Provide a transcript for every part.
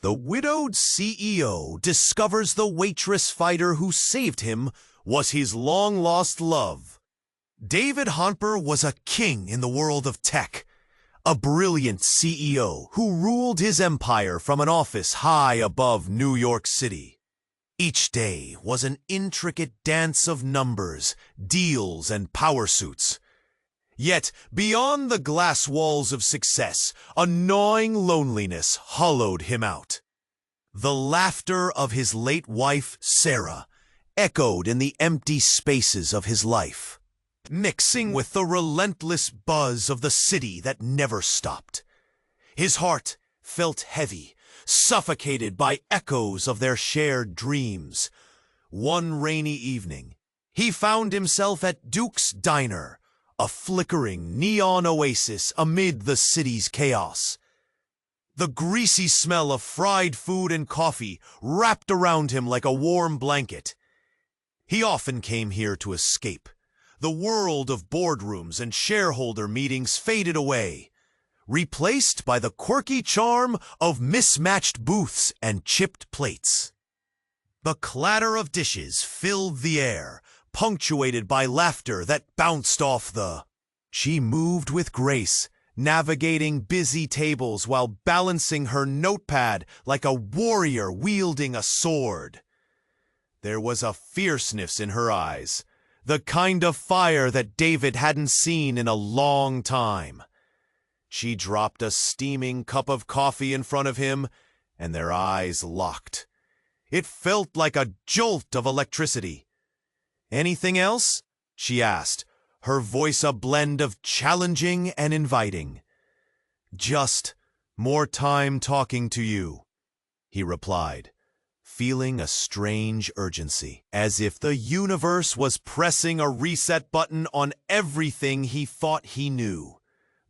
The widowed CEO discovers the waitress fighter who saved him was his long-lost love. David Honper was a king in the world of tech, a brilliant CEO who ruled his empire from an office high above New York City. Each day was an intricate dance of numbers, deals, and power suits. Yet, beyond the glass walls of success, a gnawing loneliness hollowed him out. The laughter of his late wife, Sarah, echoed in the empty spaces of his life, mixing with the relentless buzz of the city that never stopped. His heart felt heavy, suffocated by echoes of their shared dreams. One rainy evening, he found himself at Duke's Diner, a flickering neon oasis amid the city's chaos. The greasy smell of fried food and coffee wrapped around him like a warm blanket. He often came here to escape. The world of boardrooms and shareholder meetings faded away, replaced by the quirky charm of mismatched booths and chipped plates. The clatter of dishes filled the air, punctuated by laughter that bounced off the... She moved with grace, navigating busy tables while balancing her notepad like a warrior wielding a sword. There was a fierceness in her eyes, the kind of fire that David hadn't seen in a long time. She dropped a steaming cup of coffee in front of him, and their eyes locked. It felt like a jolt of electricity. "Anything else?" she asked, her voice a blend of challenging and inviting. "Just more time talking to you," he replied, feeling a strange urgency, as if the universe was pressing a reset button on everything he thought he knew.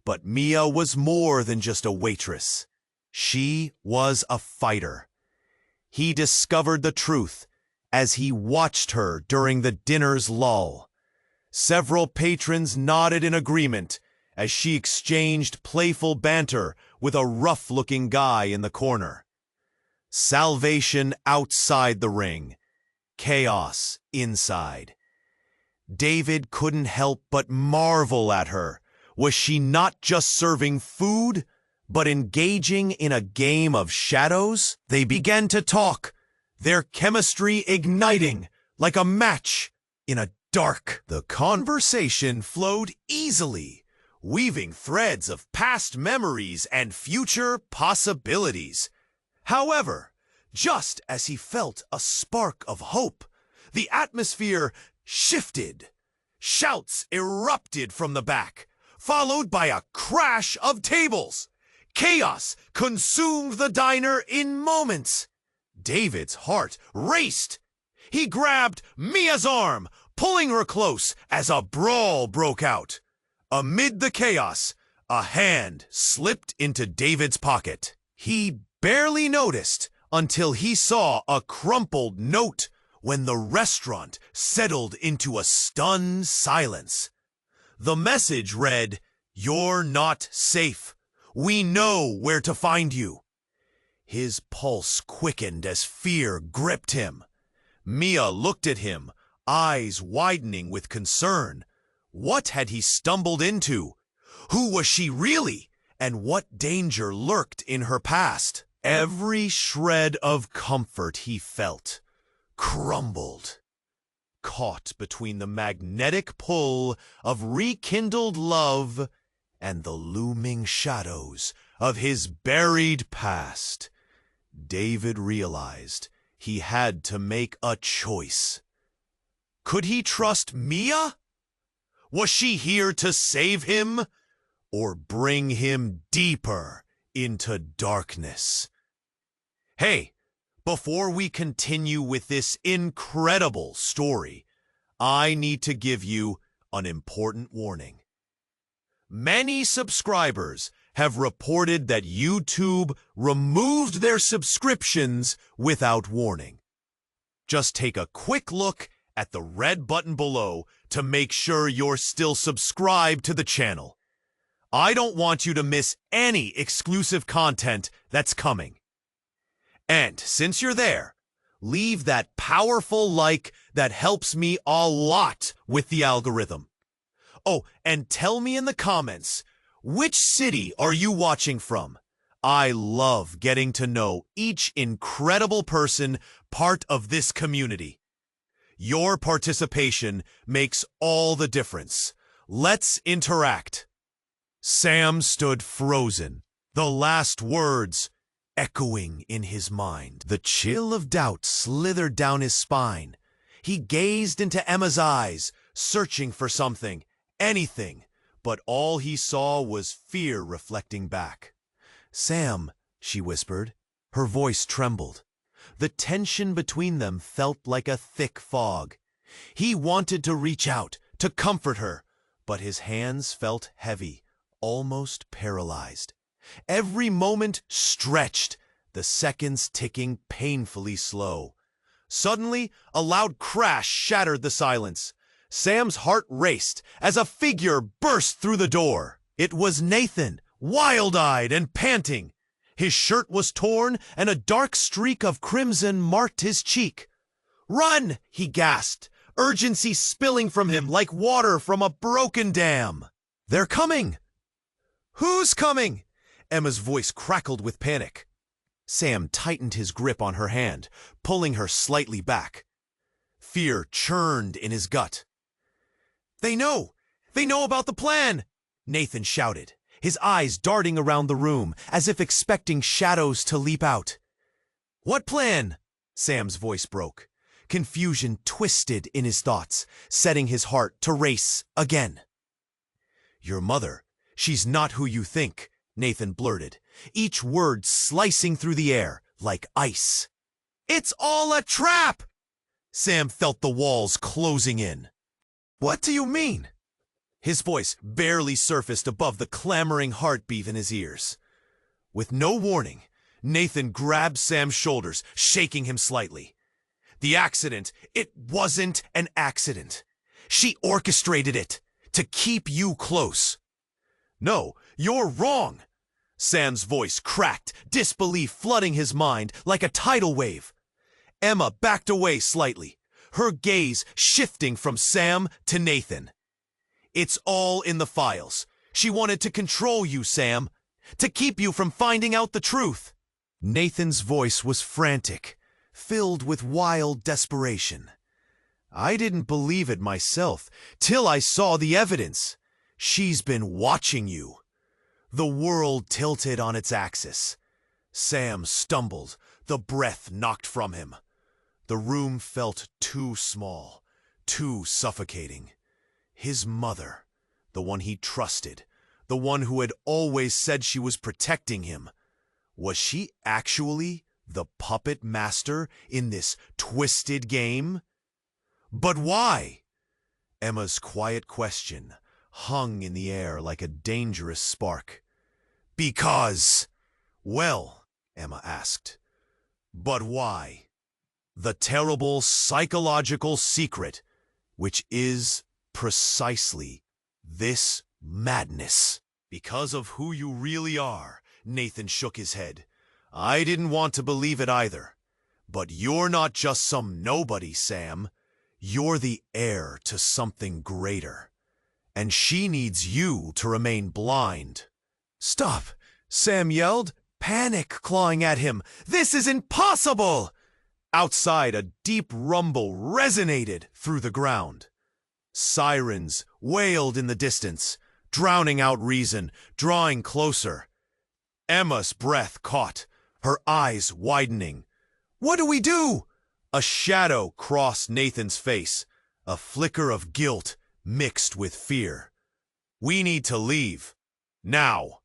But Mia was more than just a waitress. She was a fighter. He discovered the truth as he watched her during the dinner's lull. Several patrons nodded in agreement as she exchanged playful banter with a rough-looking guy in the corner. Salvation outside the ring, chaos inside. David couldn't help but marvel at her. Was she not just serving food, but engaging in a game of shadows? They began to talk, their chemistry igniting like a match in a dark. The conversation flowed easily, weaving threads of past memories and future possibilities. However, just as he felt a spark of hope, the atmosphere shifted. Shouts erupted from the back, followed by a crash of tables. Chaos consumed the diner in moments. David's heart raced. He grabbed Mia's arm, pulling her close as a brawl broke out. Amid the chaos, a hand slipped into David's pocket. He barely noticed until he saw a crumpled note when the restaurant settled into a stunned silence. The message read, "You're not safe. We know where to find you." His pulse quickened as fear gripped him. Mia looked at him, eyes widening with concern. What had he stumbled into? Who was she really? And what danger lurked in her past? Every shred of comfort he felt crumbled, caught between the magnetic pull of rekindled love and the looming shadows of his buried past. David realized he had to make a choice. Could he trust Mia? Was she here to save him or bring him deeper into darkness? Hey, before we continue with this incredible story, I need to give you an important warning. Many subscribers have reported that YouTube removed their subscriptions without warning. Just take a quick look at the red button below to make sure you're still subscribed to the channel. I don't want you to miss any exclusive content that's coming. And since you're there, leave that powerful like that helps me a lot with the algorithm. Oh, and tell me in the comments, which city are you watching from? I love getting to know each incredible person part of this community. Your participation makes all the difference. Let's interact. Sam stood frozen, the last words echoing in his mind. The chill of doubt slithered down his spine. He gazed into Emma's eyes, searching for something, anything, but all he saw was fear reflecting back. "Sam," she whispered. Her voice trembled. The tension between them felt like a thick fog. He wanted to reach out, to comfort her, but his hands felt heavy, almost paralyzed. Every moment stretched, the seconds ticking painfully slow. Suddenly, a loud crash shattered the silence. Sam's heart raced as a figure burst through the door. It was Nathan, wild-eyed and panting. His shirt was torn, and a dark streak of crimson marked his cheek. "Run!" he gasped, urgency spilling from him like water from a broken dam. "They're coming!" "Who's coming?" Emma's voice crackled with panic. Sam tightened his grip on her hand, pulling her slightly back. Fear churned in his gut. They know about the plan!" Nathan shouted, his eyes darting around the room as if expecting shadows to leap out. "What plan?" Sam's voice broke. Confusion twisted in his thoughts, setting his heart to race again. "Your mother, she's not who you think," Nathan blurted, each word slicing through the air like ice. "It's all a trap!" Sam felt the walls closing in. "What do you mean?" His voice barely surfaced above the clamoring heartbeat in his ears. With no warning, Nathan grabbed Sam's shoulders, shaking him slightly. "The accident, it wasn't an accident. She orchestrated it to keep you close." "No, you're wrong!" Sam's voice cracked, disbelief flooding his mind like a tidal wave. Emma backed away slightly, her gaze shifting from Sam to Nathan. "It's all in the files. She wanted to control you, Sam, to keep you from finding out the truth." Nathan's voice was frantic, filled with wild desperation. "I didn't believe it myself, till I saw the evidence. She's been watching you." The world tilted on its axis. Sam stumbled, the breath knocked from him. The room felt too small, too suffocating. His mother, the one he trusted, the one who had always said she was protecting him. Was she actually the puppet master in this twisted game? But why? Emma's quiet question hung in the air like a dangerous spark. "Because." "Well," Emma asked, "but why?" The terrible psychological secret, which is precisely this madness. "Because of who you really are," Nathan shook his head. "I didn't want to believe it either. But you're not just some nobody, Sam. You're the heir to something greater. And she needs you to remain blind." "Stop!" Sam yelled, panic clawing at him. "This is impossible!" Outside, a deep rumble resonated through the ground. Sirens wailed in the distance, drowning out reason, drawing closer. Emma's breath caught, her eyes widening. "What do we do?" A shadow crossed Nathan's face, a flicker of guilt mixed with fear. "We need to leave. Now."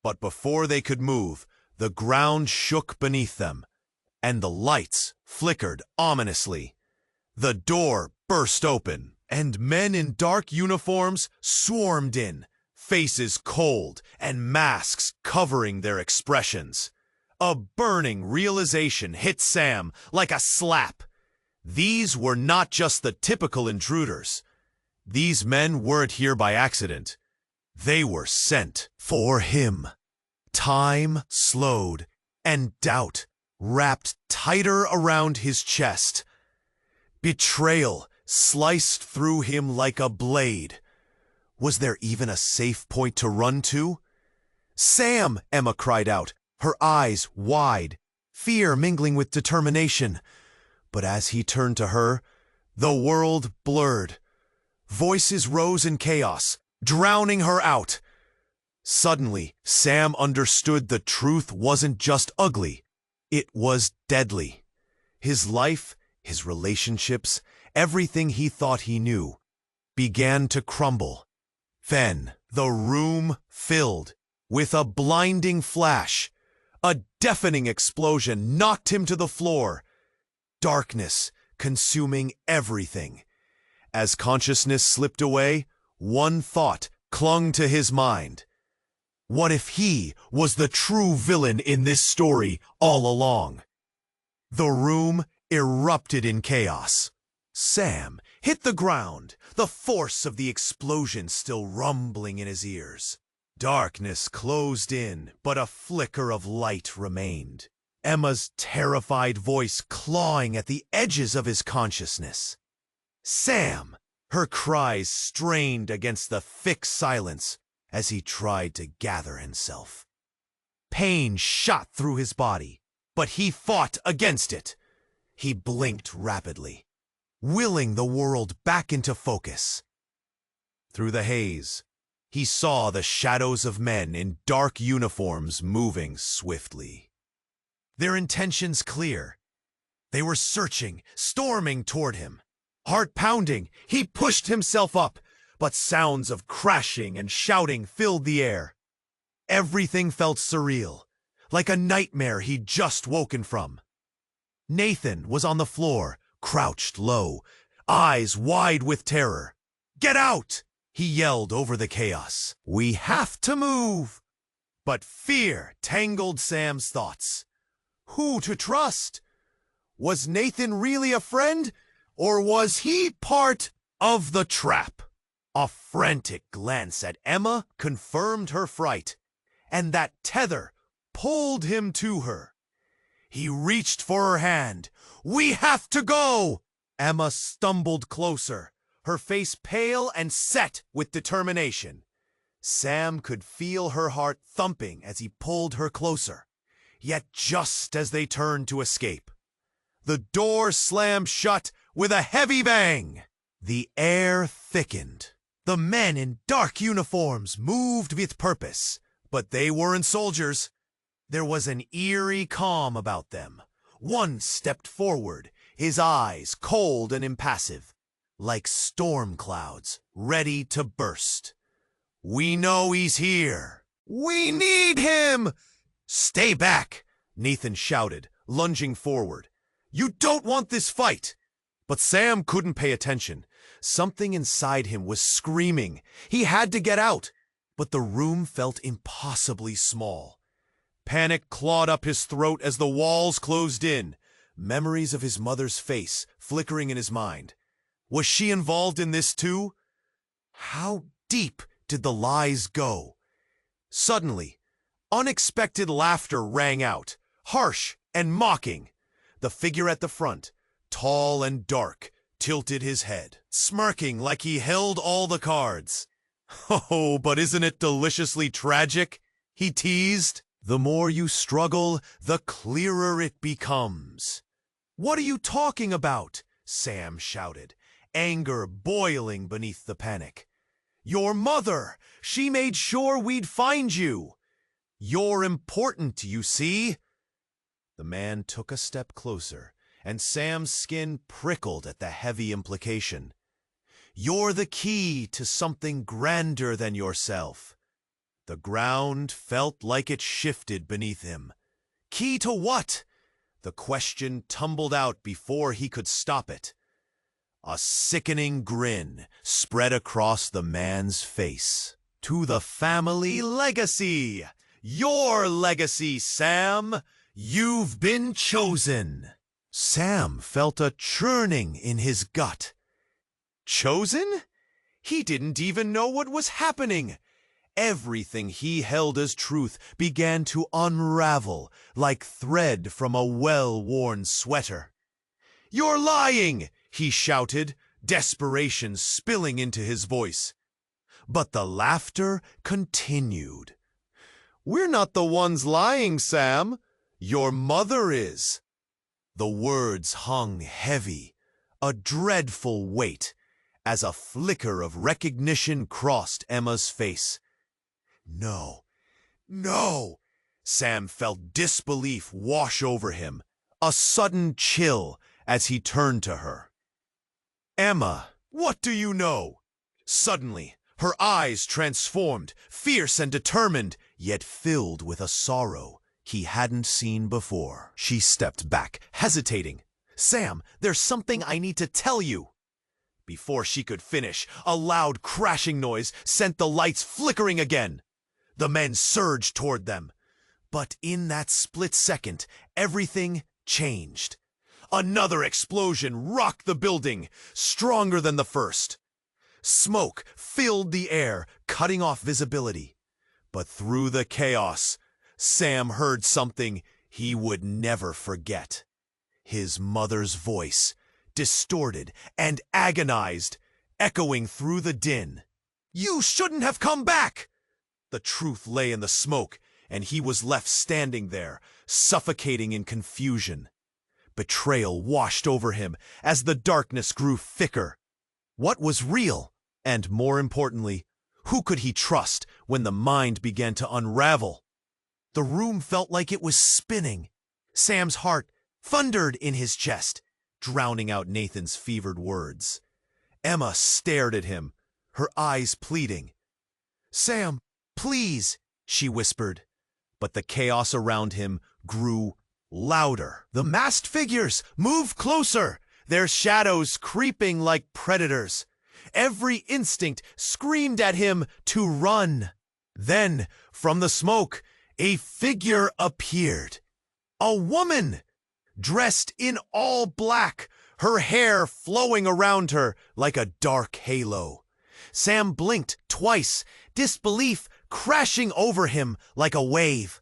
But before they could move, the ground shook beneath them, and the lights flickered ominously. The door burst open, and men in dark uniforms swarmed in, faces cold and masks covering their expressions. A burning realization hit Sam like a slap. These were not just the typical intruders. These men weren't here by accident. They were sent for him. Time slowed, and doubt wrapped tighter around his chest. Betrayal sliced through him like a blade. Was there even a safe point to run to? "Sam!" Emma cried out, her eyes wide, fear mingling with determination. But as he turned to her, the world blurred. Voices rose in chaos, drowning her out. Suddenly, Sam understood the truth wasn't just ugly. It was deadly. His life, his relationships, everything he thought he knew, began to crumble. Then the room filled with a blinding flash. A deafening explosion knocked him to the floor. Darkness consuming everything. As consciousness slipped away, one thought clung to his mind. What if he was the true villain in this story all along? The room erupted in chaos. Sam hit the ground, the force of the explosion still rumbling in his ears. Darkness closed in, but a flicker of light remained. Emma's terrified voice clawing at the edges of his consciousness. "Sam!" Her cries strained against the thick silence as he tried to gather himself. Pain shot through his body, but he fought against it. He blinked rapidly, willing the world back into focus. Through the haze, he saw the shadows of men in dark uniforms moving swiftly. Their intentions clear. They were searching, storming toward him. Heart pounding, he pushed himself up, but sounds of crashing and shouting filled the air. Everything felt surreal, like a nightmare he'd just woken from. Nathan was on the floor, crouched low, eyes wide with terror. "Get out!" he yelled over the chaos. "We have to move!" But fear tangled Sam's thoughts. Who to trust? Was Nathan really a friend, or was he part of the trap? A frantic glance at Emma confirmed her fright, and that tether pulled him to her. He reached for her hand. "We have to go!" Emma stumbled closer, her face pale and set with determination. Sam could feel her heart thumping as he pulled her closer. Yet just as they turned to escape, the door slammed shut with a heavy bang. The air thickened. The men in dark uniforms moved with purpose, but they weren't soldiers. There was an eerie calm about them. One stepped forward, his eyes cold and impassive, like storm clouds ready to burst. "We know he's here. We need him!" "Stay back!" Nathan shouted, lunging forward. "You don't want this fight!" But Sam couldn't pay attention. Something inside him was screaming. He had to get out, but the room felt impossibly small. Panic clawed up his throat as the walls closed in, memories of his mother's face flickering in his mind. Was she involved in this too? How deep did the lies go? Suddenly, unexpected laughter rang out, harsh and mocking. The figure at the front, tall and dark, tilted his head, smirking like he held all the cards. "Oh, but isn't it deliciously tragic?" he teased. "The more you struggle, the clearer it becomes." "What are you talking about?" Sam shouted, anger boiling beneath the panic. "Your mother! She made sure we'd find you! You're important, you see." The man took a step closer, and Sam's skin prickled at the heavy implication. "You're the key to something grander than yourself." The ground felt like it shifted beneath him. Key to what? The question tumbled out before he could stop it. A sickening grin spread across the man's face. "To the family legacy! Your legacy, Sam! You've been chosen!" Sam felt a churning in his gut. Chosen? He didn't even know what was happening. Everything he held as truth began to unravel like thread from a well-worn sweater. "You're lying!" he shouted, desperation spilling into his voice. But the laughter continued. "We're not the ones lying, Sam. Your mother is." The words hung heavy, a dreadful weight, as a flicker of recognition crossed Emma's face. No, no! Sam felt disbelief wash over him, a sudden chill as he turned to her. "Emma, what do you know?" Suddenly, her eyes transformed, fierce and determined, yet filled with a sorrow he hadn't seen before. She stepped back, hesitating. "Sam, there's something I need to tell you." Before she could finish, a loud crashing noise sent the lights flickering again. The men surged toward them. But in that split second, everything changed. Another explosion rocked the building, stronger than the first. Smoke filled the air, cutting off visibility. But through the chaos, Sam heard something he would never forget. His mother's voice, distorted and agonized, echoing through the din. "You shouldn't have come back!" The truth lay in the smoke, and he was left standing there, suffocating in confusion. Betrayal washed over him as the darkness grew thicker. What was real? And more importantly, who could he trust when the mind began to unravel? The room felt like it was spinning. Sam's heart thundered in his chest, drowning out Nathan's fevered words. Emma stared at him, her eyes pleading. "Sam, please," she whispered. But the chaos around him grew louder. The masked figures moved closer, their shadows creeping like predators. Every instinct screamed at him to run. Then, from the smoke, a figure appeared. A woman, dressed in all black, her hair flowing around her like a dark halo. Sam blinked twice, disbelief crashing over him like a wave.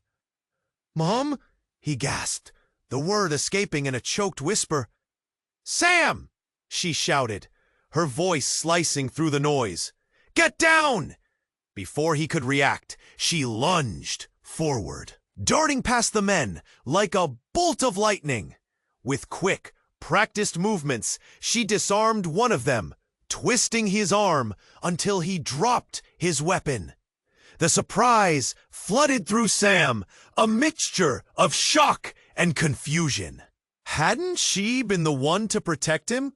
"Mom?" he gasped, the word escaping in a choked whisper. "Sam!" she shouted, her voice slicing through the noise. "Get down!" Before he could react, she lunged forward, darting past the men like a bolt of lightning. With quick, practiced movements, she disarmed one of them, twisting his arm until he dropped his weapon. The surprise flooded through Sam, a mixture of shock and confusion. Hadn't she been the one to protect him?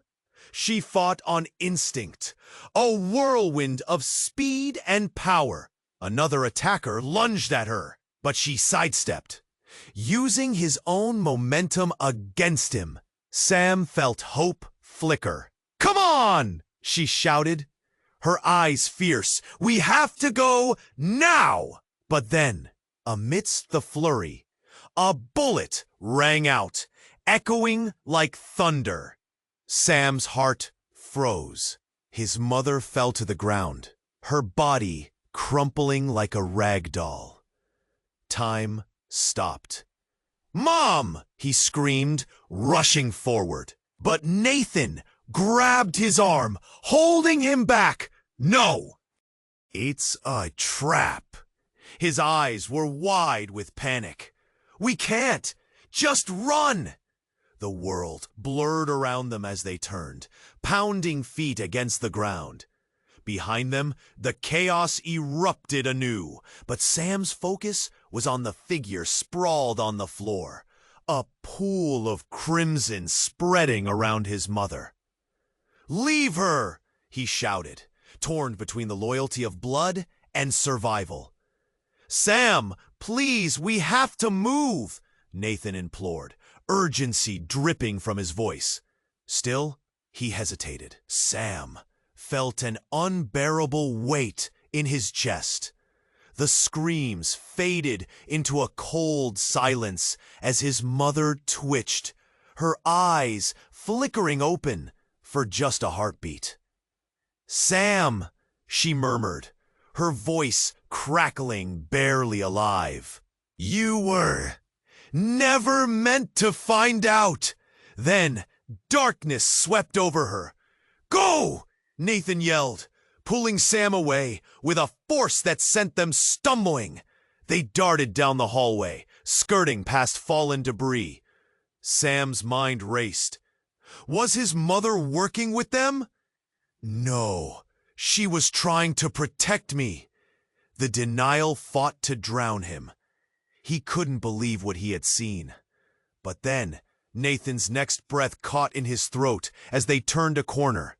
She fought on instinct, a whirlwind of speed and power. Another attacker lunged at her, but she sidestepped. Using his own momentum against him, Sam felt hope flicker. "Come on!" she shouted, her eyes fierce. "We have to go now!" But then, amidst the flurry, a bullet rang out, echoing like thunder. Sam's heart froze. His mother fell to the ground, her body crumpling like a rag doll. Time stopped. "Mom!" he screamed, rushing forward. But Nathan grabbed his arm, holding him back. "No! It's a trap." His eyes were wide with panic. "We can't! Just run!" The world blurred around them as they turned, pounding feet against the ground. Behind them, the chaos erupted anew, but Sam's focus was on the figure sprawled on the floor, a pool of crimson spreading around his mother. "Leave her!" he shouted, torn between the loyalty of blood and survival. "Sam, please, we have to move," Nathan implored, urgency dripping from his voice. Still, he hesitated. Sam felt an unbearable weight in his chest. The screams faded into a cold silence as his mother twitched, her eyes flickering open for just a heartbeat. "Sam," she murmured, her voice crackling, barely alive. You were never meant to find out. Then darkness swept over her. Go! Nathan yelled, pulling Sam away with a force that sent them stumbling. They darted down the hallway, skirting past fallen debris. Sam's mind raced. Was his mother working with them? No, she was trying to protect me. The denial fought to drown him. He couldn't believe what he had seen. But then, Nathan's next breath caught in his throat as they turned a corner.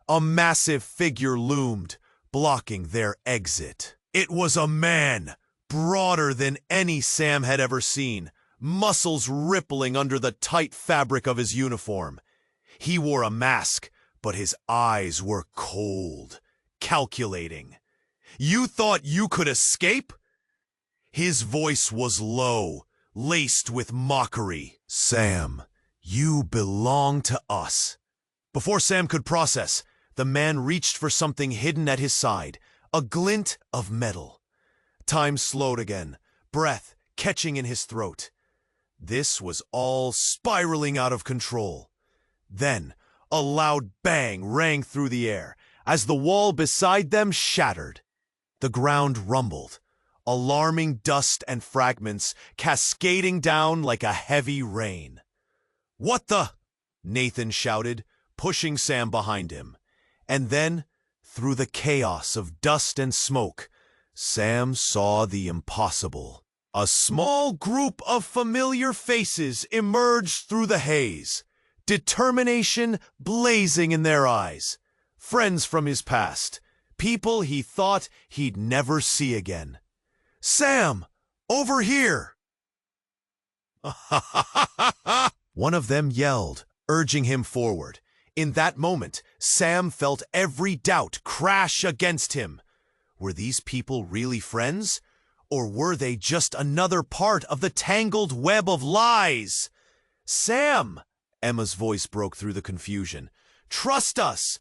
A massive figure loomed, blocking their exit. It was a man, broader than any Sam had ever seen, muscles rippling under the tight fabric of his uniform. He wore a mask, but his eyes were cold, calculating. You thought you could escape? His voice was low, laced with mockery. Sam, you belong to us. Before Sam could process, the man reached for something hidden at his side, a glint of metal. Time slowed again, breath catching in his throat. This was all spiraling out of control. Then, a loud bang rang through the air as the wall beside them shattered. The ground rumbled, alarming dust and fragments cascading down like a heavy rain. What the? Nathan shouted, pushing Sam behind him. And then, through the chaos of dust and smoke, Sam saw the impossible. A small group of familiar faces emerged through the haze, determination blazing in their eyes. Friends from his past, people he thought he'd never see again. Sam, over here! One of them yelled, urging him forward. In that moment, Sam felt every doubt crash against him. Were these people really friends? Or were they just another part of the tangled web of lies? Sam! Emma's voice broke through the confusion. Trust us!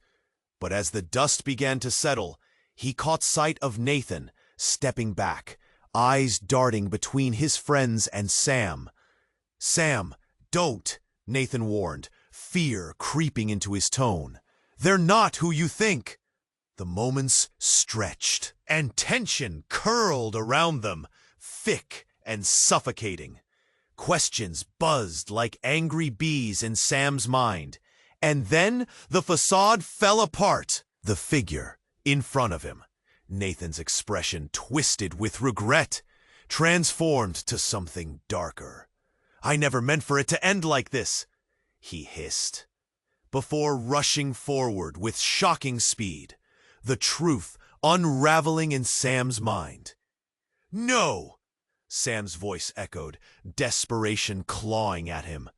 But as the dust began to settle, he caught sight of Nathan, stepping back, eyes darting between his friends and Sam. Sam, don't, Nathan warned, fear creeping into his tone. They're not who you think. The moments stretched, and tension curled around them, thick and suffocating. Questions buzzed like angry bees in Sam's mind. And then the facade fell apart. The figure in front of him, Nathan's expression twisted with regret, transformed to something darker. I never meant for it to end like this, he hissed. Before rushing forward with shocking speed, the truth unraveling in Sam's mind. No! Sam's voice echoed, desperation clawing at him.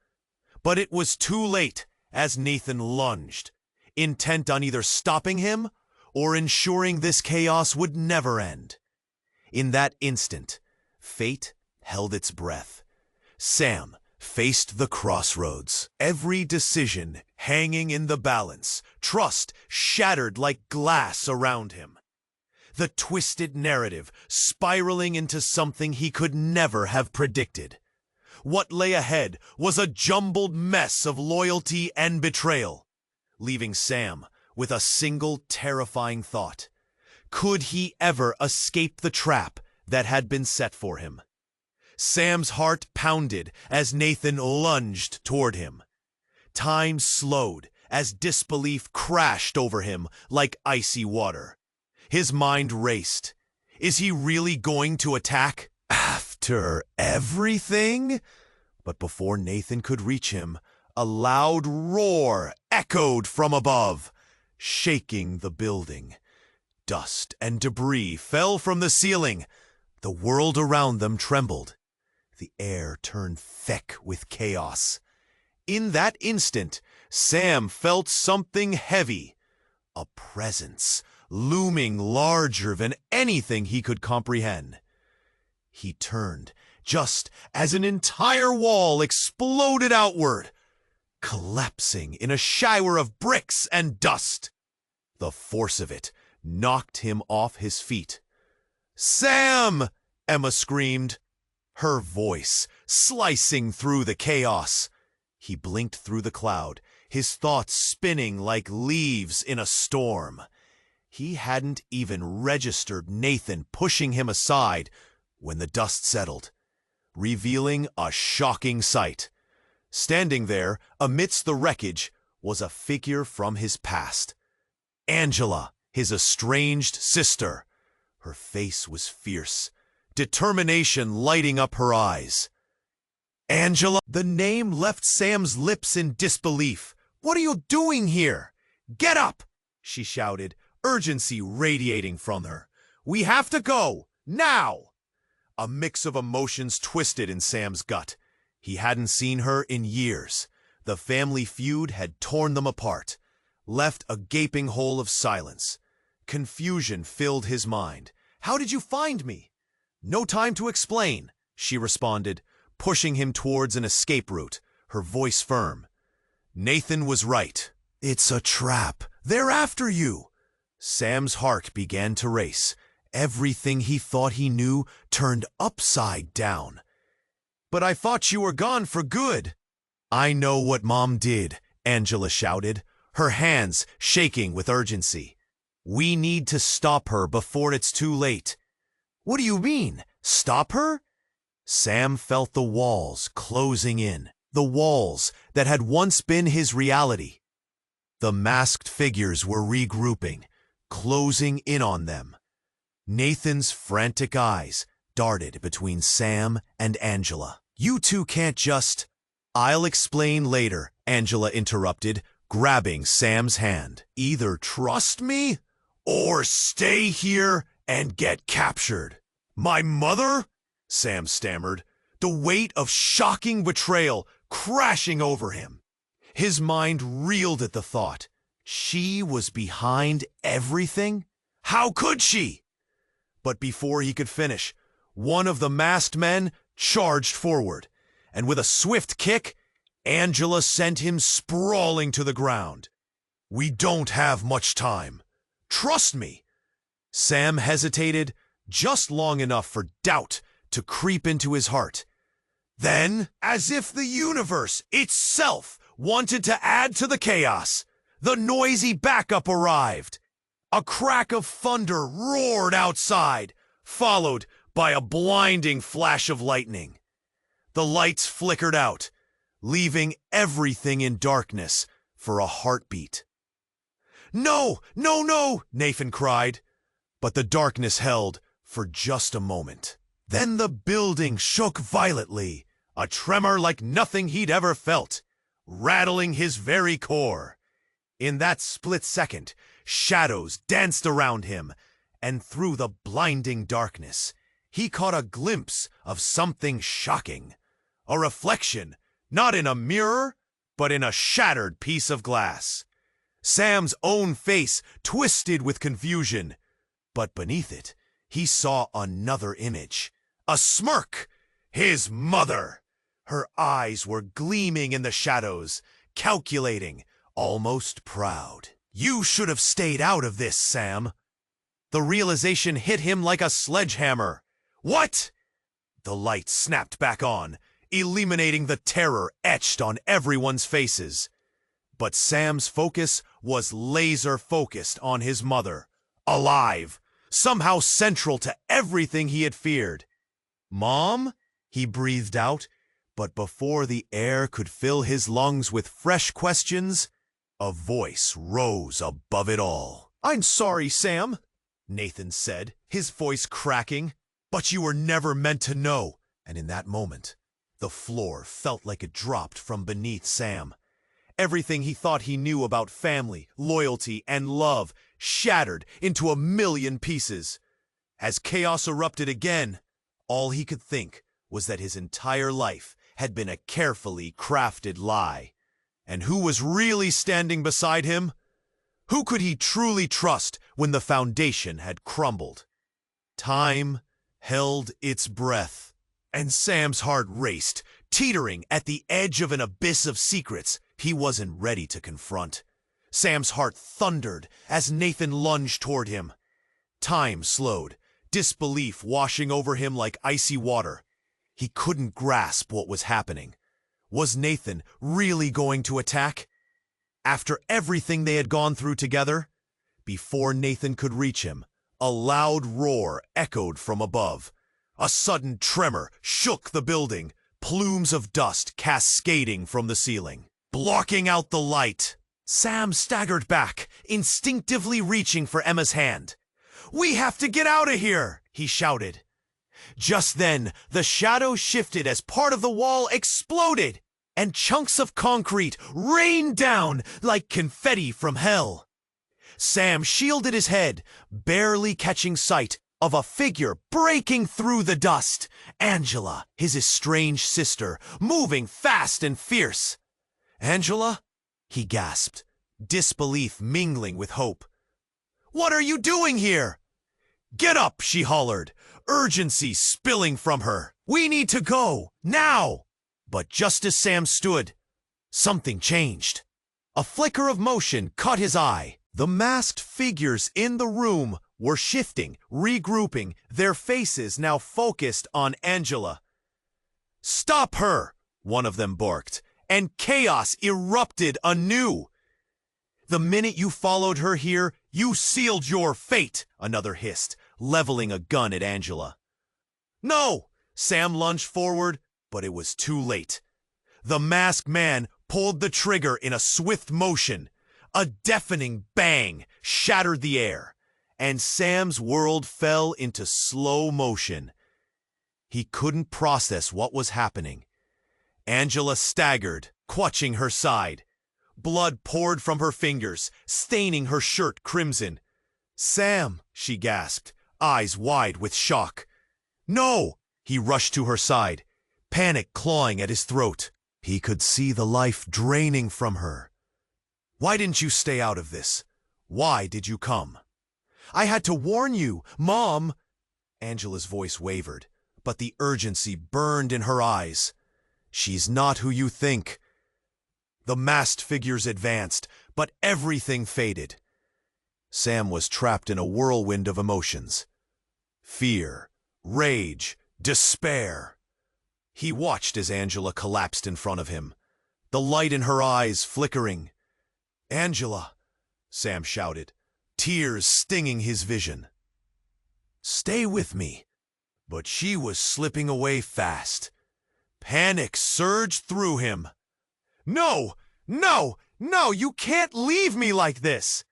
But it was too late as Nathan lunged, intent on either stopping him or ensuring this chaos would never end. In that instant, fate held its breath. Sam faced the crossroads, every decision hanging in the balance, trust shattered like glass around him. The twisted narrative spiraling into something he could never have predicted. What lay ahead was a jumbled mess of loyalty and betrayal, leaving Sam with a single terrifying thought. Could he ever escape the trap that had been set for him? Sam's heart pounded as Nathan lunged toward him. Time slowed as disbelief crashed over him like icy water. His mind raced. Is he really going to attack? After everything? But before Nathan could reach him, a loud roar echoed from above, shaking the building. Dust and debris fell from the ceiling. The world around them trembled. The air turned thick with chaos. In that instant, Sam felt something heavy, a presence looming larger than anything he could comprehend. He turned just as an entire wall exploded outward, collapsing in a shower of bricks and dust. The force of it knocked him off his feet. "Sam!" Emma screamed, her voice slicing through the chaos. He blinked through the cloud, his thoughts spinning like leaves in a storm. He hadn't even registered Nathan pushing him aside when the dust settled, revealing a shocking sight. Standing there, amidst the wreckage, was a figure from his past. Angela, his estranged sister. Her face was fierce, determination lighting up her eyes. "Angela!" The name left Sam's lips in disbelief. "What are you doing here? Get up!" she shouted, urgency radiating from her. "We have to go, now!" A mix of emotions twisted in Sam's gut. He hadn't seen her in years. The family feud had torn them apart, left a gaping hole of silence. Confusion filled his mind. "How did you find me?" "No time to explain," she responded, pushing him towards an escape route, her voice firm. Nathan was right. "It's a trap. They're after you." Sam's heart began to race. Everything he thought he knew turned upside down. "But I thought you were gone for good." "I know what Mom did," Angela shouted, her hands shaking with urgency. "We need to stop her before it's too late." "What do you mean? Stop her?" Sam felt the walls closing in, the walls that had once been his reality. The masked figures were regrouping, closing in on them. Nathan's frantic eyes darted between Sam and Angela. "You two can't just—" "I'll explain later," Angela interrupted, grabbing Sam's hand. "Either trust me, or stay here and get captured." "My mother?" Sam stammered, the weight of shocking betrayal crashing over him. His mind reeled at the thought. She was behind everything? How could she? But before he could finish, one of the masked men charged forward, and with a swift kick, Angela sent him sprawling to the ground. "We don't have much time. Trust me." Sam hesitated just long enough for doubt to creep into his heart. Then, as if the universe itself wanted to add to the chaos, the noisy backup arrived. A crack of thunder roared outside, followed by a blinding flash of lightning. The lights flickered out, leaving everything in darkness for a heartbeat. "No, no, no!" Nathan cried. But the darkness held for just a moment. Then the building shook violently, a tremor like nothing he'd ever felt, rattling his very core. In that split second, shadows danced around him, and through the blinding darkness, he caught a glimpse of something shocking. A reflection, not in a mirror, but in a shattered piece of glass. Sam's own face twisted with confusion, but beneath it, he saw another image. A smirk! His mother! Her eyes were gleaming in the shadows, calculating, almost proud. "You should have stayed out of this, Sam." The realization hit him like a sledgehammer. "What?" The light snapped back on, eliminating the terror etched on everyone's faces. But Sam's focus was laser-focused on his mother, alive, somehow central to everything he had feared. "Mom?" he breathed out, but before the air could fill his lungs with fresh questions, a voice rose above it all. "I'm sorry, Sam," Nathan said, his voice cracking, "but you were never meant to know." And in that moment, the floor felt like it dropped from beneath Sam. Everything he thought he knew about family, loyalty, and love shattered into a million pieces. As chaos erupted again, all he could think was that his entire life had been a carefully crafted lie. And who was really standing beside him? Who could he truly trust when the foundation had crumbled? Time held its breath, and Sam's heart raced, teetering at the edge of an abyss of secrets he wasn't ready to confront. Sam's heart thundered as Nathan lunged toward him. Time slowed, disbelief washing over him like icy water. He couldn't grasp what was happening. Was Nathan really going to attack? After everything they had gone through together? Before Nathan could reach him, a loud roar echoed from above. A sudden tremor shook the building, plumes of dust cascading from the ceiling, blocking out the light. Sam staggered back, instinctively reaching for Emma's hand. "We have to get out of here!" he shouted. Just then, the shadow shifted as part of the wall exploded, and chunks of concrete rained down like confetti from hell. Sam shielded his head, barely catching sight of a figure breaking through the dust. Angela, his estranged sister, moving fast and fierce. "Angela?" he gasped, disbelief mingling with hope. "What are you doing here?" "Get up," she hollered, urgency spilling from her. "We need to go, now!" But just as Sam stood, something changed. A flicker of motion caught his eye. The masked figures in the room were shifting, regrouping, their faces now focused on Angela. "Stop her!" one of them barked, and chaos erupted anew. "The minute you followed her here, you sealed your fate," another hissed, leveling a gun at Angela. "No!" Sam lunged forward, but it was too late. The masked man pulled the trigger in a swift motion. A deafening bang shattered the air, and Sam's world fell into slow motion. He couldn't process what was happening. Angela staggered, clutching her side. Blood poured from her fingers, staining her shirt crimson. "Sam," she gasped, eyes wide with shock. "No!" He rushed to her side, panic clawing at his throat. He could see the life draining from her. "Why didn't you stay out of this? Why did you come?" "I had to warn you, Mom!" Angela's voice wavered, but the urgency burned in her eyes. "She's not who you think." The masked figures advanced, but everything faded. Sam was trapped in a whirlwind of emotions. Fear, rage, despair. He watched as Angela collapsed in front of him, the light in her eyes flickering. "Angela!" Sam shouted, tears stinging his vision. "Stay with me." But she was slipping away fast. Panic surged through him. "No! No! No! You can't leave me like this!"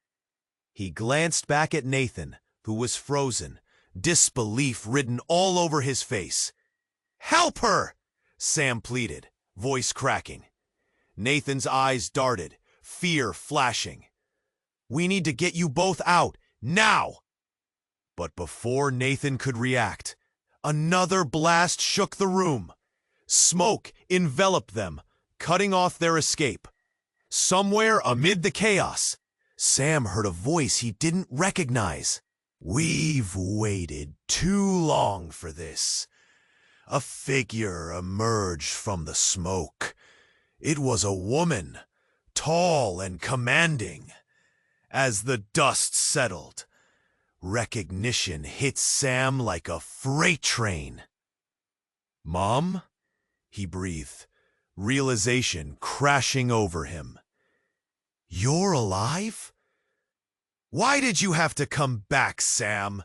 He glanced back at Nathan, who was frozen, disbelief written all over his face. "Help her!" Sam pleaded, voice cracking. Nathan's eyes darted, fear flashing. "We need to get you both out, now!" But before Nathan could react, another blast shook the room. Smoke enveloped them, cutting off their escape. Somewhere amid the chaos, Sam heard a voice he didn't recognize. "We've waited too long for this." A figure emerged from the smoke. It was a woman, tall and commanding. As the dust settled, recognition hit Sam like a freight train. "Mom?" he breathed, realization crashing over him. "You're alive? Why did you have to come back, Sam?"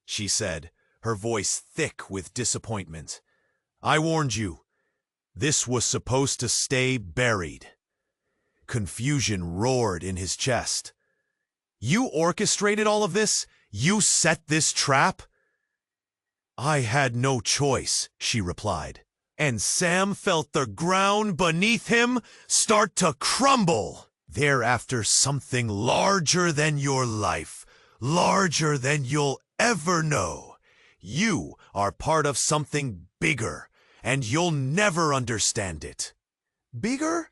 she said, her voice thick with disappointment. "I warned you. This was supposed to stay buried." Confusion roared in his chest. "You orchestrated all of this? You set this trap?" "I had no choice," she replied. And Sam felt the ground beneath him start to crumble. Thereafter, something larger than your life, larger than you'll ever know. You are part of something bigger, and you'll never understand it. "Bigger?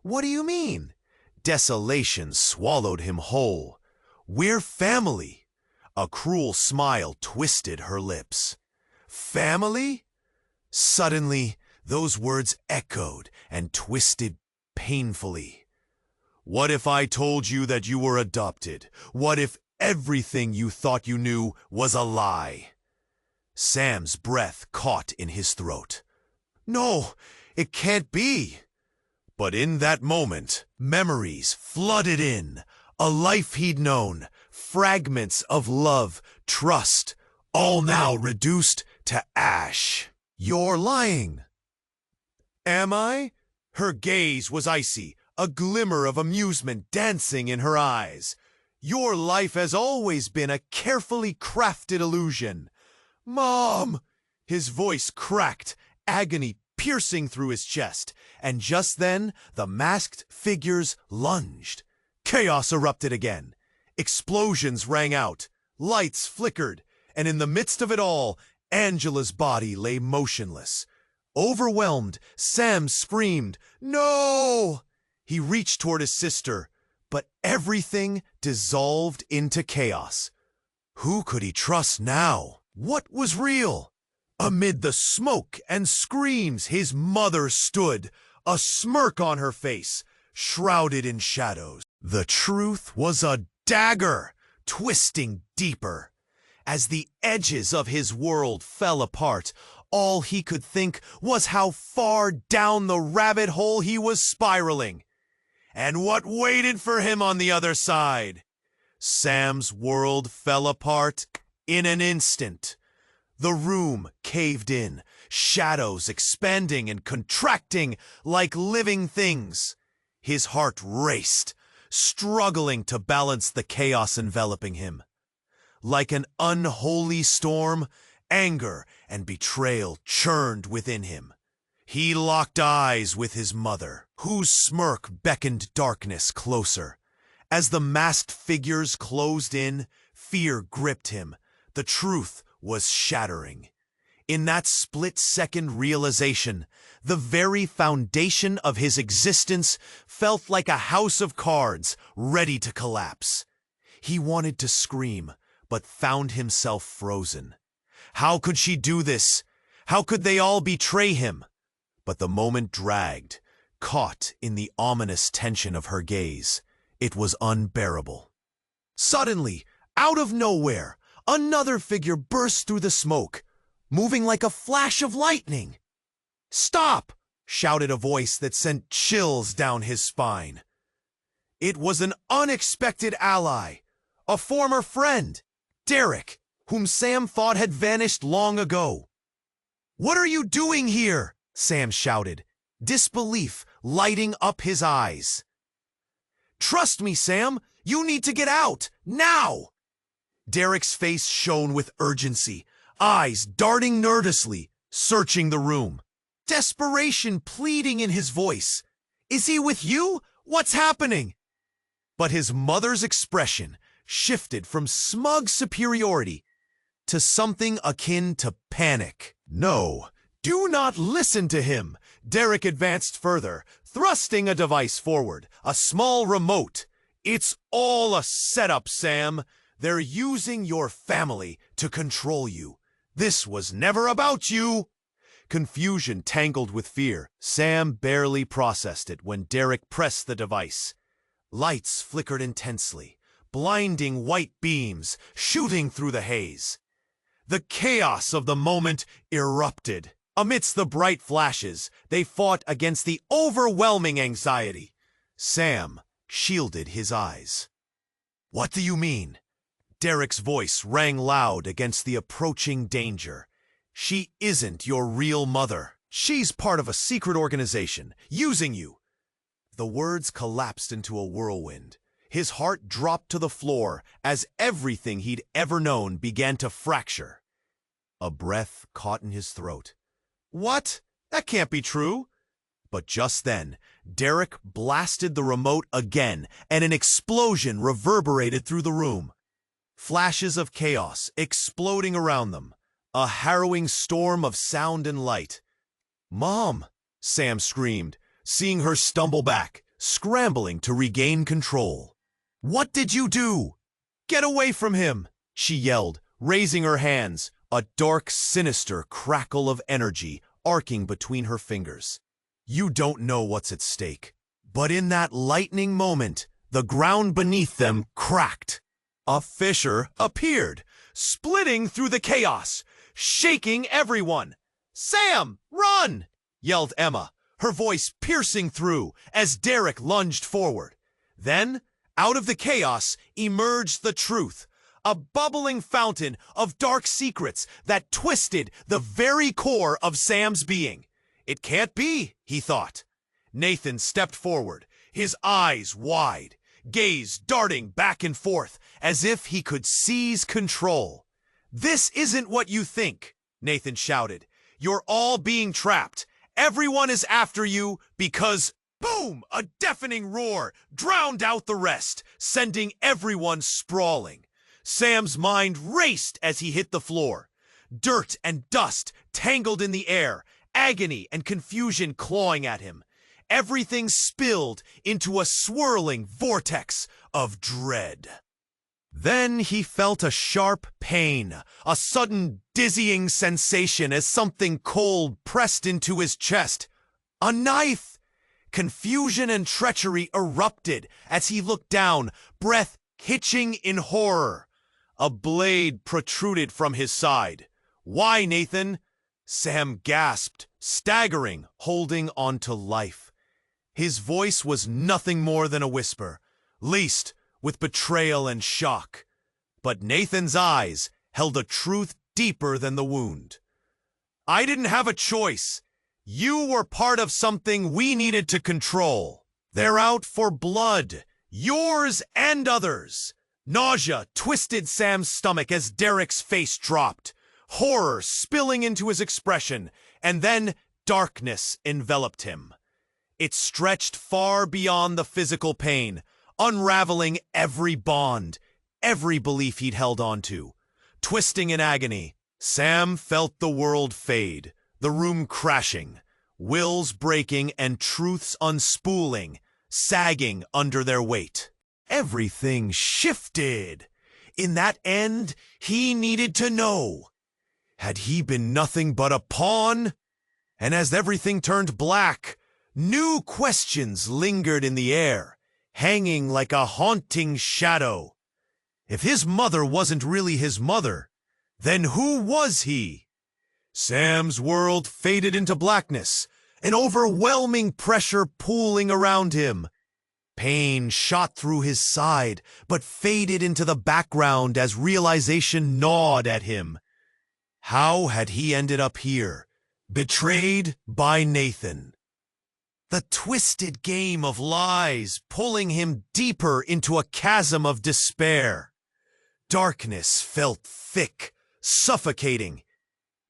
What do you mean?" Desolation swallowed him whole. "We're family." A cruel smile twisted her lips. "Family?" Suddenly, those words echoed and twisted painfully. "What if I told you that you were adopted? What if everything you thought you knew was a lie?" Sam's breath caught in his throat. No, it can't be. But in that moment, memories flooded in. A life he'd known, fragments of love, trust, all now reduced to ash. You're lying. Am I? Her gaze was icy, a glimmer of amusement dancing in her eyes. Your life has always been a carefully crafted illusion. Mom! His voice cracked, agony piercing through his chest, and just then the masked figures lunged. Chaos erupted again. Explosions rang out, lights flickered, and in the midst of it all, Angela's body lay motionless. Overwhelmed, Sam screamed, "No!" He reached toward his sister, but everything dissolved into chaos. Who could he trust now? What was real? Amid the smoke and screams, his mother stood, a smirk on her face, shrouded in shadows. The truth was a dagger, twisting deeper. As the edges of his world fell apart, all he could think was how far down the rabbit hole he was spiraling. And what waited for him on the other side? Sam's world fell apart in an instant. The room caved in, shadows expanding and contracting like living things. His heart raced, struggling to balance the chaos enveloping him. Like an unholy storm, anger and betrayal churned within him. He locked eyes with his mother, whose smirk beckoned darkness closer. As the masked figures closed in, fear gripped him. The truth was shattering. In that split-second realization, the very foundation of his existence felt like a house of cards ready to collapse. He wanted to scream, but found himself frozen. How could she do this? How could they all betray him? But the moment dragged, caught in the ominous tension of her gaze. It was unbearable. Suddenly, out of nowhere, another figure burst through the smoke, moving like a flash of lightning. "Stop!" shouted a voice that sent chills down his spine. It was an unexpected ally, a former friend, Derek, whom Sam thought had vanished long ago. "What are you doing here?" Sam shouted, disbelief lighting up his eyes. "Trust me, Sam, you need to get out, now!" Derek's face shone with urgency, eyes darting nervously, searching the room. Desperation pleading in his voice. "Is he with you? What's happening?" But his mother's expression shifted from smug superiority to something akin to panic. "No, do not listen to him." Derek advanced further, thrusting a device forward, a small remote. "It's all a setup, Sam. They're using your family to control you. This was never about you." Confusion tangled with fear. Sam barely processed it when Derek pressed the device. Lights flickered intensely, blinding white beams shooting through the haze. The chaos of the moment erupted. Amidst the bright flashes, they fought against the overwhelming anxiety. Sam shielded his eyes. "What do you mean?" Derek's voice rang loud against the approaching danger. "She isn't your real mother. She's part of a secret organization, using you." The words collapsed into a whirlwind. His heart dropped to the floor as everything he'd ever known began to fracture. A breath caught in his throat. "What? That can't be true." But just then, Derek blasted the remote again, and an explosion reverberated through the room. Flashes of chaos exploding around them. A harrowing storm of sound and light. "Mom!" Sam screamed, seeing her stumble back, scrambling to regain control. "What did you do?" "Get away from him!" she yelled, raising her hands, a dark, sinister crackle of energy arcing between her fingers. You don't know what's at stake. But in that lightning moment, the ground beneath them cracked. A fissure appeared, splitting through the chaos. shaking everyone. "Sam, run!" yelled Emma, her voice piercing through as Derek lunged forward. Then, out of the chaos, emerged the truth, a bubbling fountain of dark secrets that twisted the very core of Sam's being. "It can't be," he thought. Nathan stepped forward, his eyes wide, gaze darting back and forth as if he could seize control. "This isn't what you think," Nathan shouted. "You're all being trapped. Everyone is after you because—" Boom! A deafening roar drowned out the rest, sending everyone sprawling. Sam's mind raced as he hit the floor. Dirt and dust tangled in the air, agony and confusion clawing at him. Everything spilled into a swirling vortex of dread. Then he felt a sharp pain, a sudden dizzying sensation as something cold pressed into his chest. A knife! Confusion and treachery erupted as he looked down, breath hitching in horror. A blade protruded from his side. "Why, Nathan?" Sam gasped, staggering, holding on to life. His voice was nothing more than a whisper, laced with betrayal and shock. But Nathan's eyes held a truth deeper than the wound. "I didn't have a choice. You were part of something we needed to control. They're out for blood, yours and others." Nausea twisted Sam's stomach as Derek's face dropped, horror spilling into his expression, and then darkness enveloped him. It stretched far beyond the physical pain, unraveling every bond, every belief he'd held on to. Twisting in agony, Sam felt the world fade, the room crashing, wills breaking and truths unspooling, sagging under their weight. Everything shifted. In that end, he needed to know. Had he been nothing but a pawn? And as everything turned black, new questions lingered in the air, hanging like a haunting shadow. If his mother wasn't really his mother, then who was he? Sam's world faded into blackness, an overwhelming pressure pooling around him. Pain shot through his side, but faded into the background as realization gnawed at him. How had he ended up here, betrayed by Nathan? The twisted game of lies pulling him deeper into a chasm of despair. Darkness felt thick, suffocating.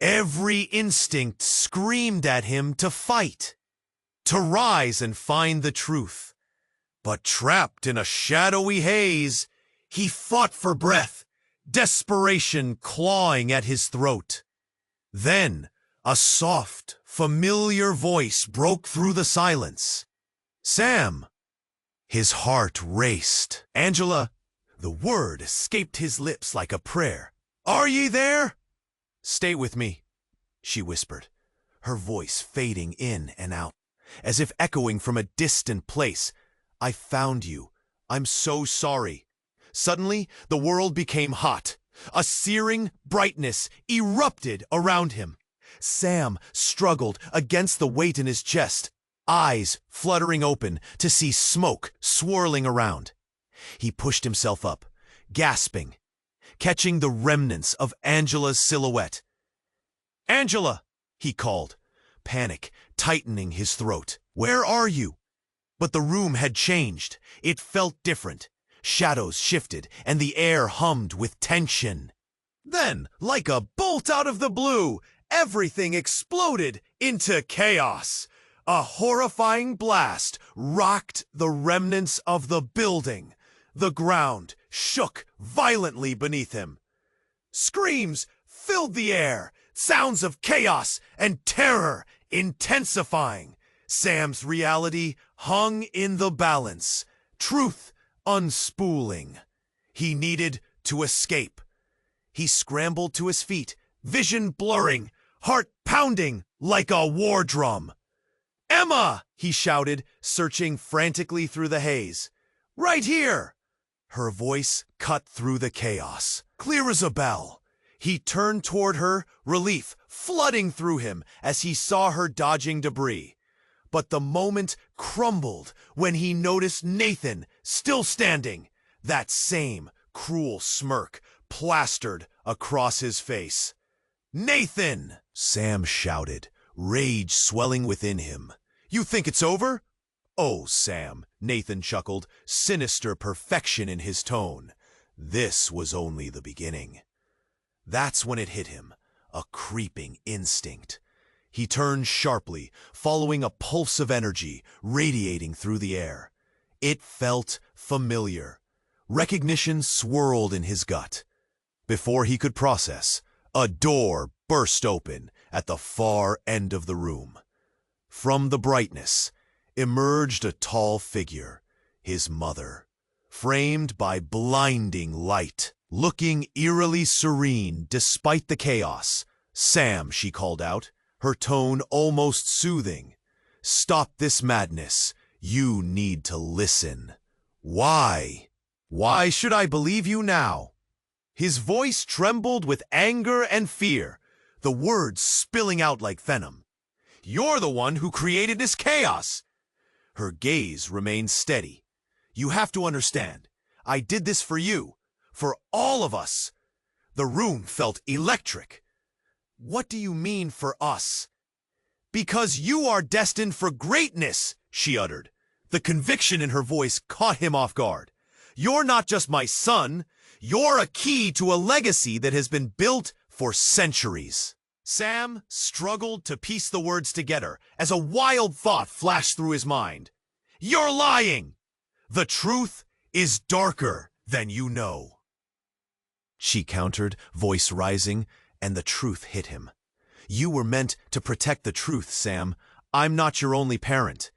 Every instinct screamed at him to fight, to rise and find the truth. But trapped in a shadowy haze, he fought for breath, desperation clawing at his throat. Then, a soft, familiar voice broke through the silence. "Sam!" His heart raced. "Angela!" The word escaped his lips like a prayer. "Are ye there?" "Stay with me," she whispered, her voice fading in and out, as if echoing from a distant place. "I found you. I'm so sorry." Suddenly, the world became hot. A searing brightness erupted around him. Sam struggled against the weight in his chest, eyes fluttering open to see smoke swirling around. He pushed himself up, gasping, catching the remnants of Angela's silhouette. "Angela!" he called, panic tightening his throat. "Where are you?" But the room had changed. It felt different. Shadows shifted, and the air hummed with tension. Then, like a bolt out of the blue, everything exploded into chaos. A horrifying blast rocked the remnants of the building. The ground shook violently beneath him. Screams filled the air, sounds of chaos and terror intensifying. Sam's reality hung in the balance, truth unspooling. He needed to escape. He scrambled to his feet, vision blurring, heart pounding like a war drum. "Emma!" he shouted, searching frantically through the haze. "Right here!" Her voice cut through the chaos, clear as a bell. He turned toward her, relief flooding through him as he saw her dodging debris. But the moment crumbled when he noticed Nathan still standing, that same cruel smirk plastered across his face. "Nathan!" Sam shouted, rage swelling within him. "You think it's over?" "Oh, Sam," Nathan chuckled, sinister perfection in his tone. "This was only the beginning." That's when it hit him, a creeping instinct. He turned sharply, following a pulse of energy radiating through the air. It felt familiar. Recognition swirled in his gut. Before he could process, a door burst open at the far end of the room. From the brightness emerged a tall figure, his mother, framed by blinding light. Looking eerily serene despite the chaos. "Sam," she called out, her tone almost soothing. "Stop this madness. You need to listen." "Why? Why should I believe you now?" His voice trembled with anger and fear, the words spilling out like venom. "You're the one who created this chaos." Her gaze remained steady. "You have to understand, I did this for you. For all of us." The room felt electric. "What do you mean for us?" "Because you are destined for greatness," she uttered. The conviction in her voice caught him off guard. "You're not just my son. You're a key to a legacy that has been built for centuries." Sam struggled to piece the words together as a wild thought flashed through his mind. "You're lying! The truth is darker than you know." She countered, voice rising, and the truth hit him. "You were meant to protect the truth, Sam. I'm not your only parent."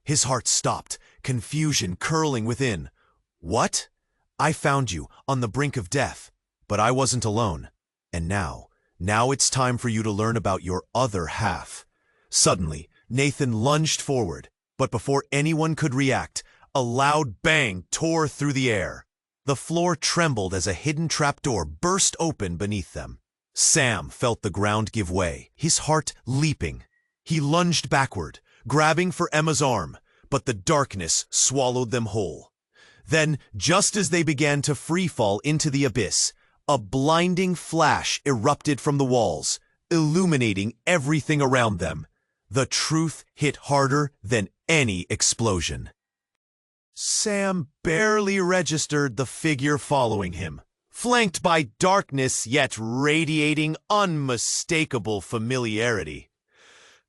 His heart stopped, confusion curling within. "What?" "I found you, on the brink of death. But I wasn't alone. And now it's time for you to learn about your other half." Suddenly, Nathan lunged forward, but before anyone could react, a loud bang tore through the air. The floor trembled as a hidden trapdoor burst open beneath them. Sam felt the ground give way, his heart leaping. He lunged backward, grabbing for Emma's arm, but the darkness swallowed them whole. Then, just as they began to freefall into the abyss, a blinding flash erupted from the walls, illuminating everything around them. The truth hit harder than any explosion. Sam barely registered the figure following him, flanked by darkness yet radiating unmistakable familiarity.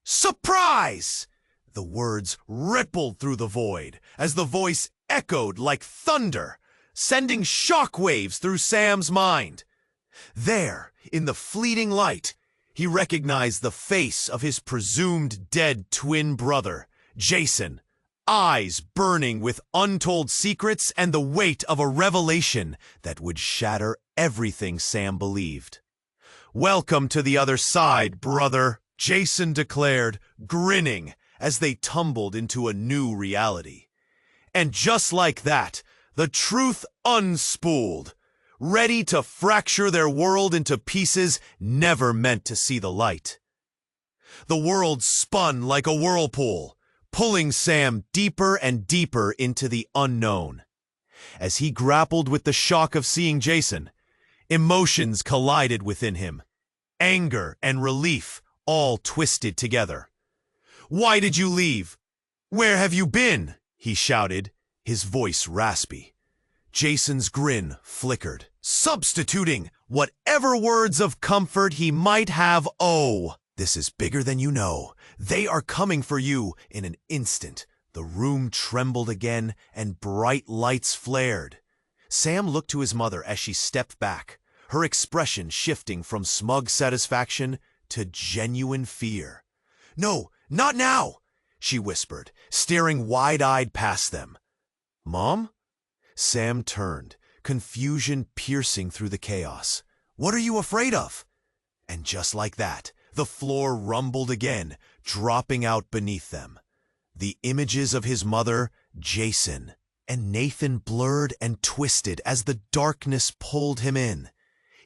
"Surprise!" The words rippled through the void as the voice echoed like thunder, sending shockwaves through Sam's mind. There, in the fleeting light, he recognized the face of his presumed dead twin brother, Jason, eyes burning with untold secrets and the weight of a revelation that would shatter everything Sam believed. "Welcome to the other side, brother," Jason declared, grinning as they tumbled into a new reality. And just like that, the truth unspooled, ready to fracture their world into pieces never meant to see the light. The world spun like a whirlpool, pulling Sam deeper and deeper into the unknown. As he grappled with the shock of seeing Jason, emotions collided within him. Anger and relief all twisted together. "Why did you leave? Where have you been?" he shouted, his voice raspy. Jason's grin flickered, substituting whatever words of comfort he might have. "Oh, this is bigger than you know. They are coming for you in an instant." The room trembled again, and bright lights flared. Sam looked to his mother as she stepped back, her expression shifting from smug satisfaction to genuine fear. "No, not now," she whispered, staring wide-eyed past them. "Mom?" Sam turned, confusion piercing through the chaos. "What are you afraid of?" And just like that, the floor rumbled again, dropping out beneath them. The images of his mother, Jason, and Nathan blurred and twisted as the darkness pulled him in.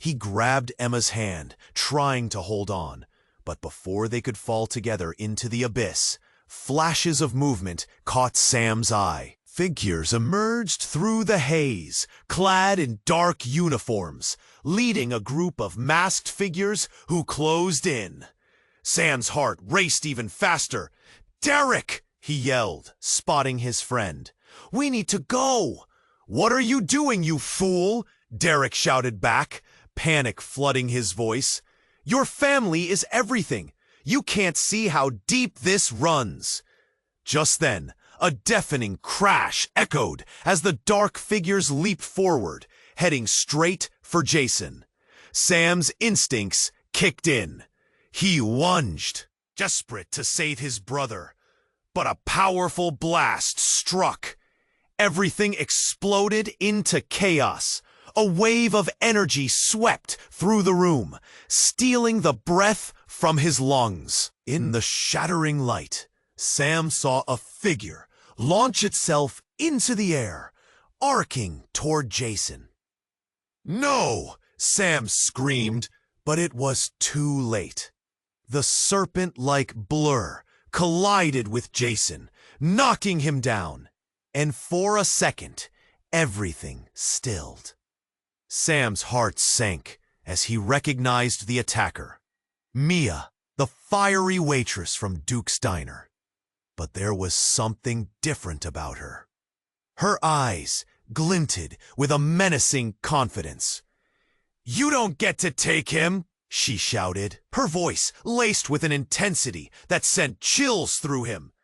He grabbed Emma's hand, trying to hold on, but before they could fall together into the abyss, flashes of movement caught Sam's eye. Figures emerged through the haze, clad in dark uniforms, leading a group of masked figures who closed in. Sam's heart raced even faster. "Derek!" he yelled, spotting his friend. "We need to go!" "What are you doing, you fool?" Derek shouted back, panic flooding his voice. "Your family is everything. You can't see how deep this runs." Just then, a deafening crash echoed as the dark figures leaped forward, heading straight for Jason. Sam's instincts kicked in. He lunged, desperate to save his brother. But a powerful blast struck. Everything exploded into chaos. A wave of energy swept through the room, stealing the breath from his lungs. In the shattering light, Sam saw a figure launch itself into the air, arcing toward Jason. "No!" Sam screamed, but it was too late. The serpent-like blur collided with Jason, knocking him down, and for a second, everything stilled. Sam's heart sank as he recognized the attacker, Mia, the fiery waitress from Duke's Diner. But there was something different about her. Her eyes glinted with a menacing confidence. "You don't get to take him!" she shouted, her voice laced with an intensity that sent chills through him.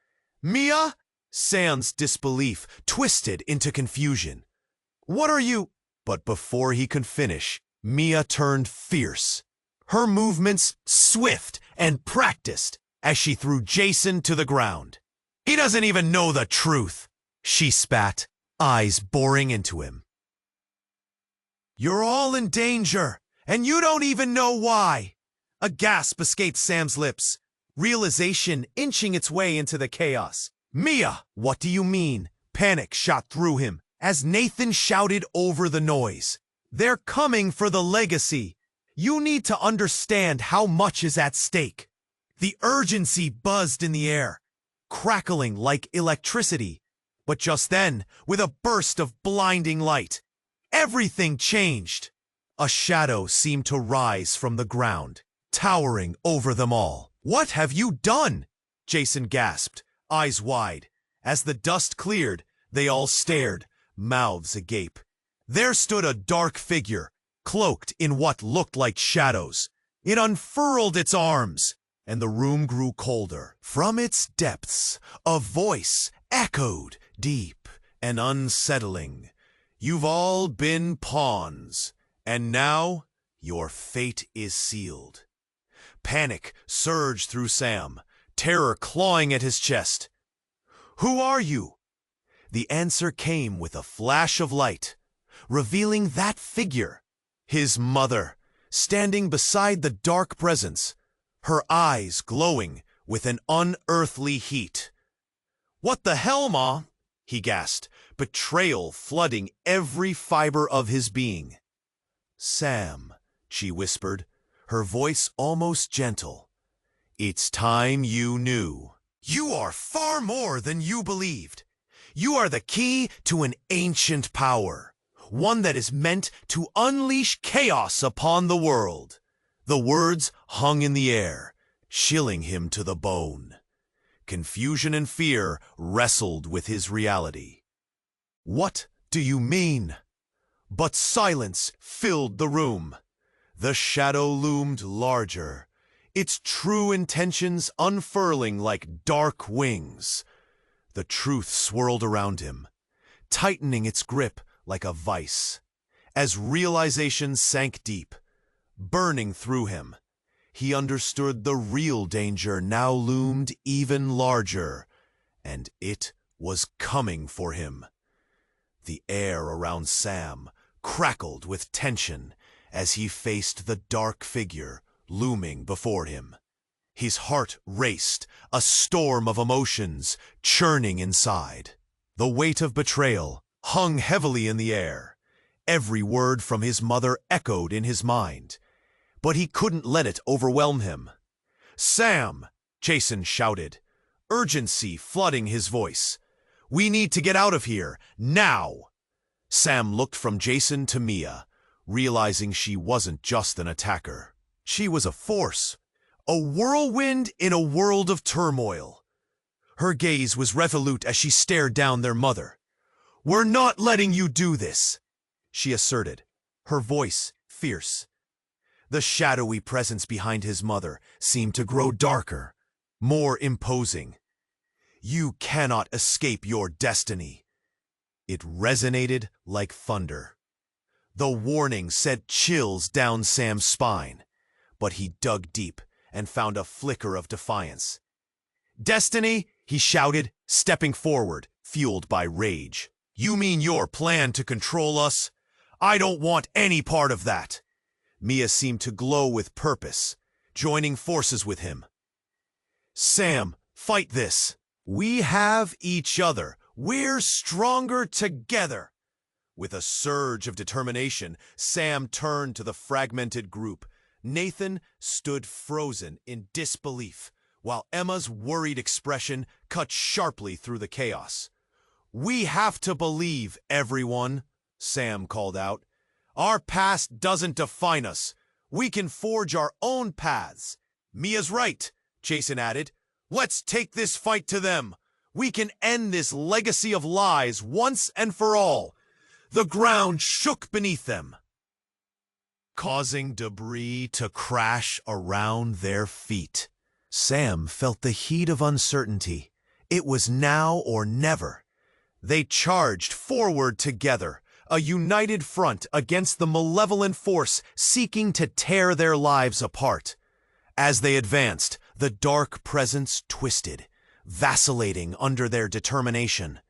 "Mia?" Sam's disbelief twisted into confusion. "What are you—" But before he could finish, Mia turned fierce, her movements swift and practiced as she threw Jason to the ground. "He doesn't even know the truth," she spat, eyes boring into him. "You're all in danger, and you don't even know why." A gasp escaped Sam's lips, realization inching its way into the chaos. "Mia, what do you mean?" Panic shot through him as Nathan shouted over the noise. "They're coming for the legacy. You need to understand how much is at stake." The urgency buzzed in the air, crackling like electricity. But just then, with a burst of blinding light, everything changed. A shadow seemed to rise from the ground, towering over them all. "What have you done?" Jason gasped, eyes wide. As the dust cleared, they all stared, mouths agape. There stood a dark figure, cloaked in what looked like shadows. It unfurled its arms, and the room grew colder. From its depths, a voice echoed, deep and unsettling. "You've all been pawns, and now your fate is sealed." Panic surged through Sam, terror clawing at his chest. "Who are you?" The answer came with a flash of light, revealing that figure, his mother, standing beside the dark presence, her eyes glowing with an unearthly heat. "What the hell, Ma?" he gasped, betrayal flooding every fiber of his being. "Sam," she whispered, her voice almost gentle, "it's time you knew. You are far more than you believed. You are the key to an ancient power, one that is meant to unleash chaos upon the world." The words hung in the air, chilling him to the bone. Confusion and fear wrestled with his reality. "What do you mean?" But silence filled the room. The shadow loomed larger, its true intentions unfurling like dark wings. The truth swirled around him, tightening its grip like a vice. As realization sank deep, burning through him, he understood the real danger now loomed even larger, and it was coming for him. The air around Sam crackled with tension as he faced the dark figure looming before him. His heart raced, a storm of emotions churning inside. The weight of betrayal hung heavily in the air, Every word from his mother echoed in his mind, but he couldn't let it overwhelm him. "Sam!" Jason shouted, urgency flooding his voice. "We need to get out of here, now!" Sam looked from Jason to Mia, realizing she wasn't just an attacker. She was a force, a whirlwind in a world of turmoil. Her gaze was resolute as she stared down their mother. "We're not letting you do this," she asserted, her voice fierce. The shadowy presence behind his mother seemed to grow darker, more imposing. "You cannot escape your destiny." It resonated like thunder. The warning sent chills down Sam's spine, but he dug deep and found a flicker of defiance. "Destiny?" he shouted, stepping forward, fueled by rage. "You mean your plan to control us? I don't want any part of that." Mia seemed to glow with purpose, joining forces with him. "Sam, fight this. We have each other. We're stronger together." With a surge of determination, Sam turned to the fragmented group. Nathan stood frozen in disbelief, while Emma's worried expression cut sharply through the chaos. "We have to believe, everyone," Sam called out. "Our past doesn't define us. We can forge our own paths." "Mia's right," Jason added. "Let's take this fight to them. We can end this legacy of lies once and for all." The ground shook beneath them, causing debris to crash around their feet. Sam felt the heat of uncertainty. It was now or never. They charged forward together, a united front against the malevolent force seeking to tear their lives apart. As they advanced, the dark presence twisted, vacillating under their determination.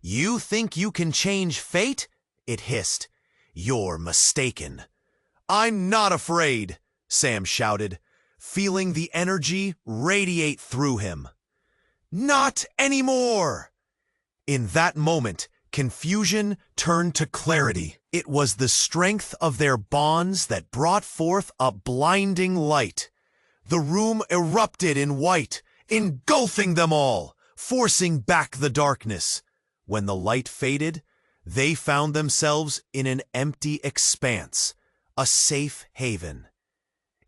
"You think you can change fate?" it hissed. "You're mistaken." "I'm not afraid," Sam shouted, feeling the energy radiate through him. "Not anymore!" In that moment, confusion turned to clarity. It was the strength of their bonds that brought forth a blinding light. The room erupted in white, engulfing them all, forcing back the darkness. When the light faded, they found themselves in an empty expanse, a safe haven.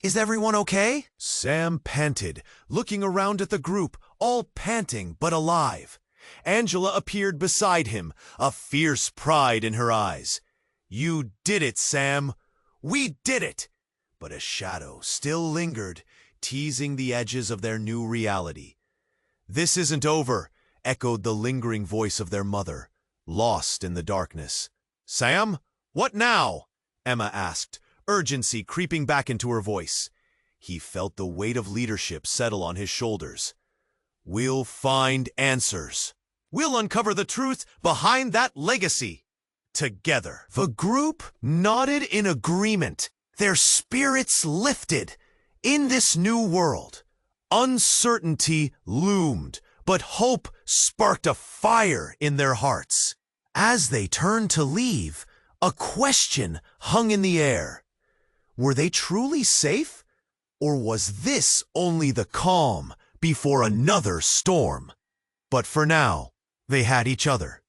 "Is everyone okay?" Sam panted, looking around at the group, all panting but alive. Angela appeared beside him, a fierce pride in her eyes. "You did it, Sam. We did it!" But a shadow still lingered, teasing the edges of their new reality. "This isn't over," echoed the lingering voice of their mother, lost in the darkness. "Sam, what now?" Emma asked, urgency creeping back into her voice. He felt the weight of leadership settle on his shoulders. "We'll find answers. We'll uncover the truth behind that legacy. Together." The group nodded in agreement, their spirits lifted. In this new world, uncertainty loomed, but hope sparked a fire in their hearts. As they turned to leave, a question hung in the air. Were they truly safe? Or was this only the calm before another storm? But for now, they had each other,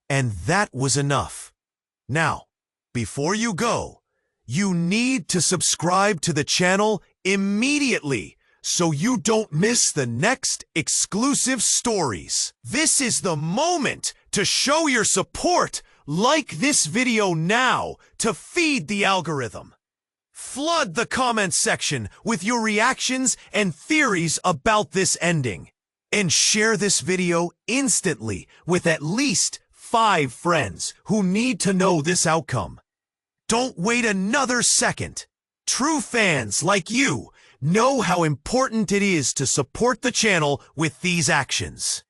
and that was enough. Now, before you go, you need to subscribe to the channel immediately so you don't miss the next exclusive stories. This is the moment to show your support. Like this video now to feed the algorithm. Flood the comments section with your reactions and theories about this ending. And share this video instantly with at least 5 friends who need to know this outcome. Don't wait another second. True fans like you know how important it is to support the channel with these actions.